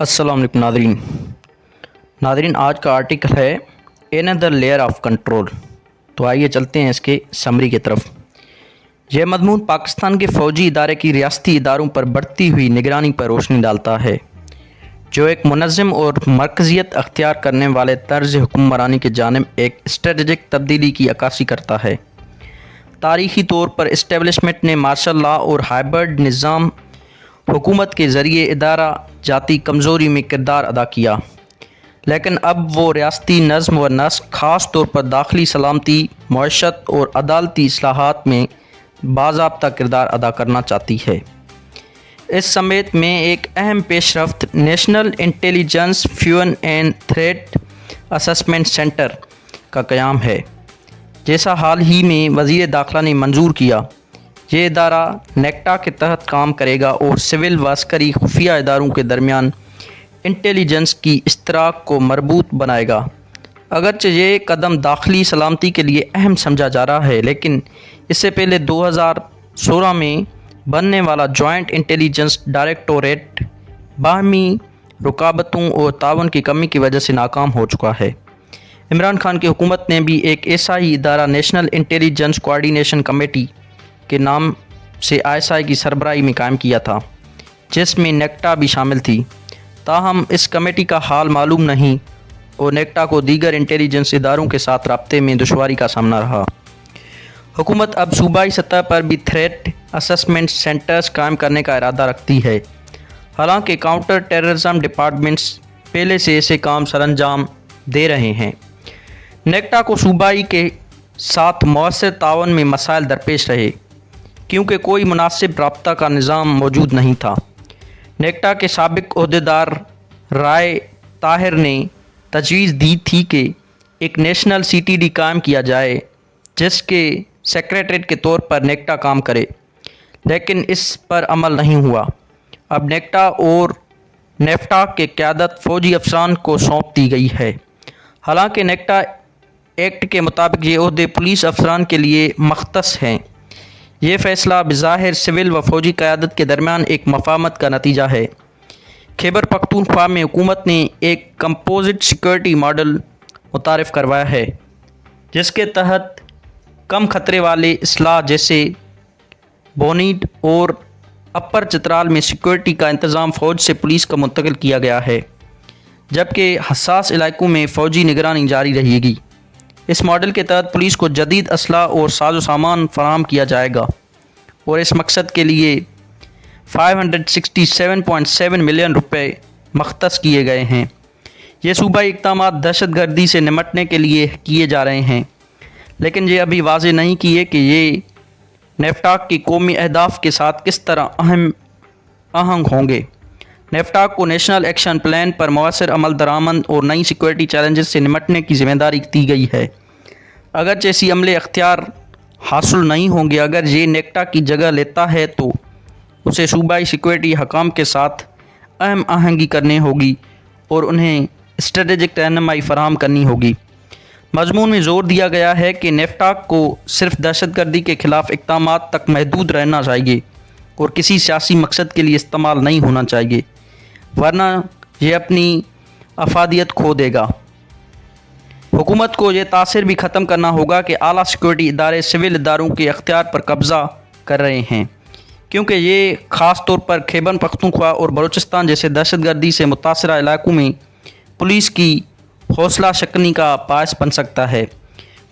السلام علیکم ناظرین آج کا آرٹیکل ہے انادر لیئر آف کنٹرول۔ تو آئیے چلتے ہیں اس کے سمری کی طرف۔ یہ مضمون پاکستان کے فوجی ادارے کی ریاستی اداروں پر بڑھتی ہوئی نگرانی پر روشنی ڈالتا ہے، جو ایک منظم اور مرکزیت اختیار کرنے والے طرز حکمرانی کی جانب ایک اسٹریٹجک تبدیلی کی عکاسی کرتا ہے۔ تاریخی طور پر اسٹیبلشمنٹ نے مارشل لاء اور ہائبرڈ نظام حکومت کے ذریعے ادارہ جاتی کمزوری میں کردار ادا کیا، لیکن اب وہ ریاستی نظم و نسق، خاص طور پر داخلی سلامتی، معیشت اور عدالتی اصلاحات میں باضابطہ کردار ادا کرنا چاہتی ہے۔ اس سمیت میں ایک اہم پیش رفت national intelligence fusion and threat assessment centre کا قیام ہے، جیسا حال ہی میں وزیر داخلہ نے منظور کیا۔ یہ ادارہ نیکٹا کے تحت کام کرے گا اور سول و عسکری خفیہ اداروں کے درمیان انٹیلیجنس کی اشتراک کو مربوط بنائے گا۔ اگرچہ یہ قدم داخلی سلامتی کے لیے اہم سمجھا جا رہا ہے، لیکن اس سے پہلے 2016 میں بننے والا جوائنٹ انٹیلیجنس ڈائریکٹوریٹ باہمی رکاوٹوں اور تعاون کی کمی کی وجہ سے ناکام ہو چکا ہے۔ عمران خان کی حکومت نے بھی ایک ایسا ہی ادارہ نیشنل انٹیلیجنس کوآرڈینیشن کمیٹی کے نام سے ISI کی سربراہی میں قائم کیا تھا، جس میں نیکٹا بھی شامل تھی۔ تاہم اس کمیٹی کا حال معلوم نہیں اور نیکٹا کو دیگر انٹیلیجنس اداروں کے ساتھ رابطے میں دشواری کا سامنا رہا۔ حکومت اب صوبائی سطح پر بھی تھریٹ اسسمنٹ سینٹرز قائم کرنے کا ارادہ رکھتی ہے، حالانکہ کاؤنٹر ٹیررزم ڈپارٹمنٹس پہلے سے ایسے کام سر انجام دے رہے ہیں۔ نیکٹا کو صوبائی کے ساتھ مؤثر تعاون میں مسائل درپیش رہے، کیونکہ کوئی مناسب رابطہ کا نظام موجود نہیں تھا۔ نیکٹا کے سابق عہدیدار رائے طاہر نے تجویز دی تھی کہ ایک نیشنل CTD قائم کیا جائے، جس کے سیکریٹریٹ کے طور پر نیکٹا کام کرے، لیکن اس پر عمل نہیں ہوا۔ اب نیکٹا اور نیفٹاک کی قیادت فوجی افسران کو سونپ دی گئی ہے۔ حالانکہ نیکٹا ایکٹ کے مطابق یہ عہدے پولیس افسران کے لیے مختص ہیں۔ یہ فیصلہ بظاہر سول و فوجی قیادت کے درمیان ایک مفاہمت کا نتیجہ ہے۔ خیبر پختونخوا میں حکومت نے ایک کمپوزٹ سیکورٹی ماڈل متعارف کروایا ہے، جس کے تحت کم خطرے والے اضلاع جیسے بونیڈ اور اپر چترال میں سیکورٹی کا انتظام فوج سے پولیس کو منتقل کیا گیا ہے، جبکہ حساس علاقوں میں فوجی نگرانی جاری رہے گی۔ اس ماڈل کے تحت پولیس کو جدید اسلحہ اور ساز و سامان فراہم کیا جائے گا اور اس مقصد کے لیے 567.7 ملین روپے مختص کیے گئے ہیں۔ یہ صوبائی اقدامات دہشت گردی سے نمٹنے کے لیے کیے جا رہے ہیں، لیکن یہ ابھی واضح نہیں کیے کہ یہ نیفٹاک کی قومی اہداف کے ساتھ کس طرح آہنگ ہوں گے۔ نیفٹاک کو نیشنل ایکشن پلان پر مؤثر عمل درآمد اور نئی سیکورٹی چیلنجز سے نمٹنے کی ذمہ داری دی گئی ہے۔ اگرچہ ایسی عملی اختیار حاصل نہیں ہوں گے، اگر یہ نیکٹا کی جگہ لیتا ہے تو اسے صوبائی سیکورٹی حکام کے ساتھ اہم آہنگی کرنی ہوگی اور انہیں اسٹریٹجک رہنمائی فراہم کرنی ہوگی۔ مضمون میں زور دیا گیا ہے کہ نیفٹاک کو صرف دہشت گردی کے خلاف اقدامات تک محدود رہنا چاہیے اور کسی سیاسی مقصد کے لیے استعمال نہیں ہونا چاہیے، ورنہ یہ اپنی افادیت کھو دے گا۔ حکومت کو یہ تاثر بھی ختم کرنا ہوگا کہ اعلیٰ سیکورٹی ادارے سول اداروں کے اختیار پر قبضہ کر رہے ہیں، کیونکہ یہ خاص طور پر خیبر پختونخوا اور بلوچستان جیسے دہشت گردی سے متاثرہ علاقوں میں پولیس کی حوصلہ شکنی کا باعث بن سکتا ہے۔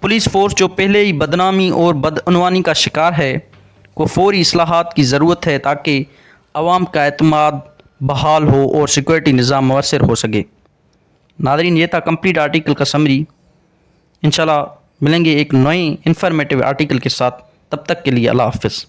پولیس فورس جو پہلے ہی بدنامی اور بدعنوانی کا شکار ہے، کو فوری اصلاحات کی ضرورت ہے تاکہ عوام کا اعتماد بحال ہو اور سیکورٹی نظام مؤثر ہو سکے۔ ناظرین، یہ تھا کمپلیٹ آرٹیکل کا سمری۔ انشاءاللہ ملیں گے ایک نئے انفارمیٹیو آرٹیکل کے ساتھ، تب تک کے لیے اللہ حافظ۔